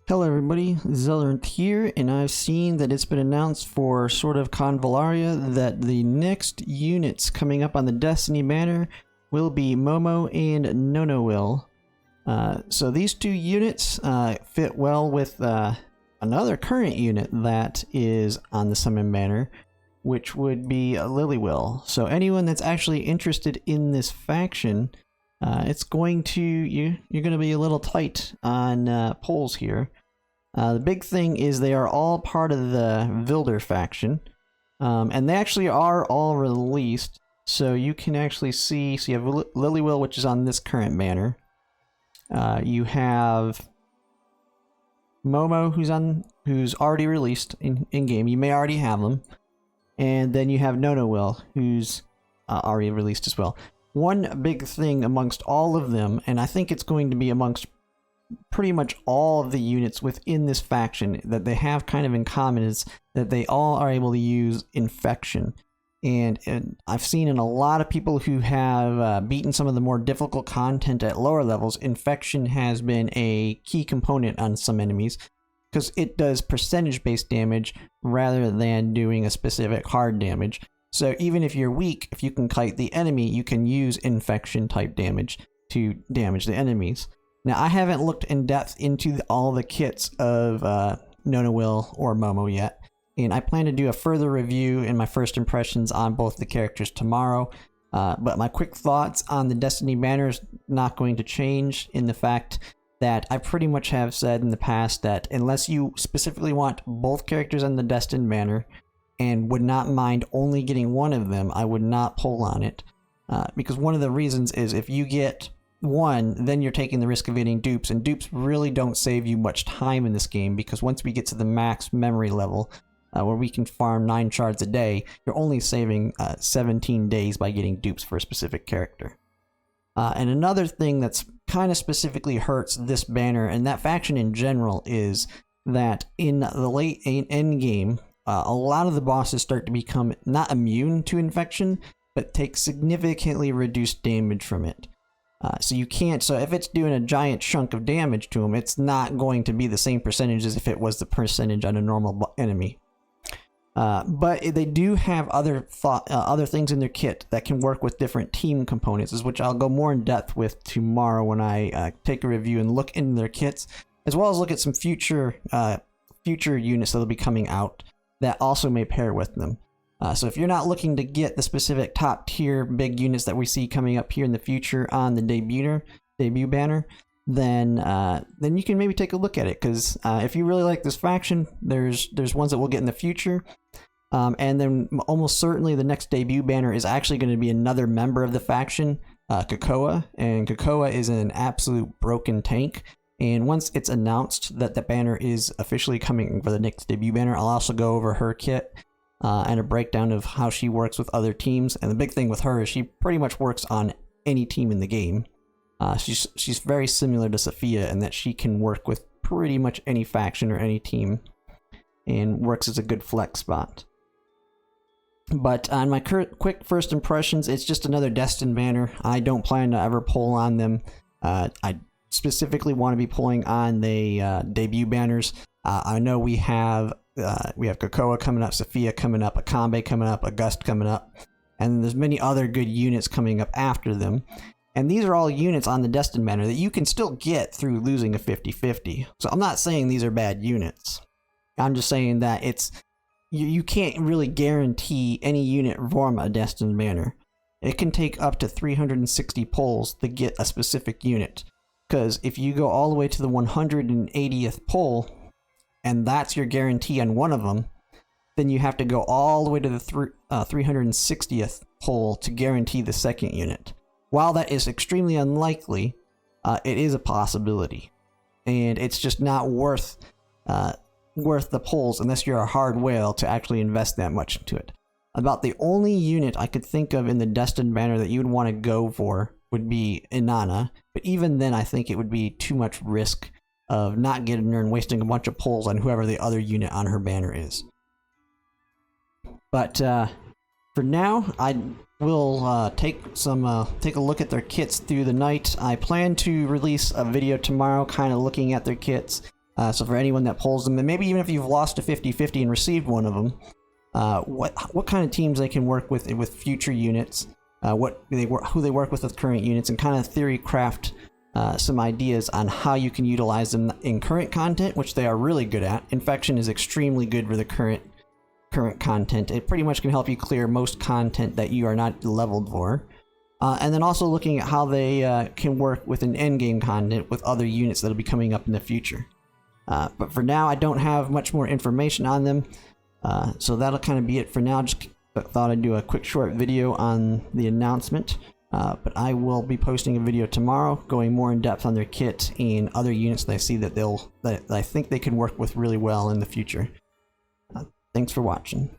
Hello everybody, Vlder here, and I've seen that it's been announced for sort of Convallaria that the next units coming up on the Destiny banner will be Momo and NonoWill. So these two units fit well with another current unit that is on the Summon banner, which would be Lilywill. So anyone that's actually interested in this faction, it's going to you're going to be a little tight on polls here. The big thing is they are all part of the Vlder faction, and they actually are all released. So you can actually see. So you have Lilywill, which is on this current banner. You have Momo, who's already released in game. You may already have them, and then you have NonoWill, who's already released as well. One big thing amongst all of them, and I think it's going to be amongst pretty much all of the units within this faction that they have kind of in common, is that they all are able to use infection. And I've seen in a lot of people who have beaten some of the more difficult content at lower levels, infection has been a key component on some enemies, because it does percentage-based damage rather than doing a specific hard damage. So even if you're weak, if you can kite the enemy, you can use infection type damage to damage the enemies. Now, I haven't looked in depth into all the kits of NonoWill or Momo yet, and I plan to do a further review and my first impressions on both the characters tomorrow. But my quick thoughts on the Destiny banner is not going to change, in the fact that I pretty much have said in the past that unless you specifically want both characters on the Destiny banner and would not mind only getting one of them, I would not pull on it. Because one of the reasons is if you get one, then you're taking the risk of getting dupes, and dupes really don't save you much time in this game, because once we get to the max memory level, where we can farm 9 shards a day, you're only saving 17 days by getting dupes for a specific character. And another thing that's kind of specifically hurts this banner, and that faction in general, is that in the late end game, a lot of the bosses start to become not immune to infection, but take significantly reduced damage from it. So you can't, so if it's doing a giant chunk of damage to them, it's not going to be the same percentage as if it was the percentage on a normal enemy. But they do have other things in their kit that can work with different team components, which I'll go more in depth with tomorrow when I take a review and look into their kits, as well as look at some future units that'll be coming out that also may pair with them. So if you're not looking to get the specific top tier big units that we see coming up here in the future on the debut banner, then you can maybe take a look at it, because if you really like this faction, there's ones that we'll get in the future, and then almost certainly the next debut banner is actually going to be another member of the faction, Cocoa, and Cocoa is an absolute broken tank. And once it's announced that the banner is officially coming for the next debut banner, I'll also go over her kit and a breakdown of how she works with other teams. And the big thing with her is she pretty much works on any team in the game. She's very similar to Sophia in that she can work with pretty much any faction or any team, and works as a good flex spot. But on my quick first impressions, it's just another Destin banner. I don't plan to ever pull on them. I specifically want to be pulling on the debut banners. I know we have Cocoa coming up, Sophia coming up, Akambe coming up, August coming up, and there's many other good units coming up after them. And these are all units on the Destin banner that you can still get through losing a 50-50. So I'm not saying these are bad units. I'm just saying that you can't really guarantee any unit from a Destin banner. It can take up to 360 pulls to get a specific unit. Because if you go all the way to the 180th pull, and that's your guarantee on one of them, then you have to go all the way to the 360th pull to guarantee the second unit. While that is extremely unlikely, it is a possibility, and it's just not worth the pulls unless you're a hard whale to actually invest that much into it. About the only unit I could think of in the Destin banner that you would want to go for would be Inanna, but even then I think it would be too much risk of not getting her and wasting a bunch of pulls on whoever the other unit on her banner is. But for now, I will take a look at their kits through the night. I plan to release a video tomorrow kind of looking at their kits, So for anyone that pulls them, and maybe even if you've lost a 50-50 and received one of them, what kind of teams they can work with future units, who they work with current units, and kind of theory craft some ideas on how you can utilize them in current content, which they are really good at. Infection is extremely good for the current content. It pretty much can help you clear most content that you are not leveled for. And then also looking at how they can work with an endgame content with other units that'll be coming up in the future. But for now, I don't have much more information on them. So that'll kind of be it for now. Just thought I'd do a quick short video on the announcement. But I will be posting a video tomorrow going more in depth on their kit and other units that I see that I think they can work with really well in the future. Thanks for watching.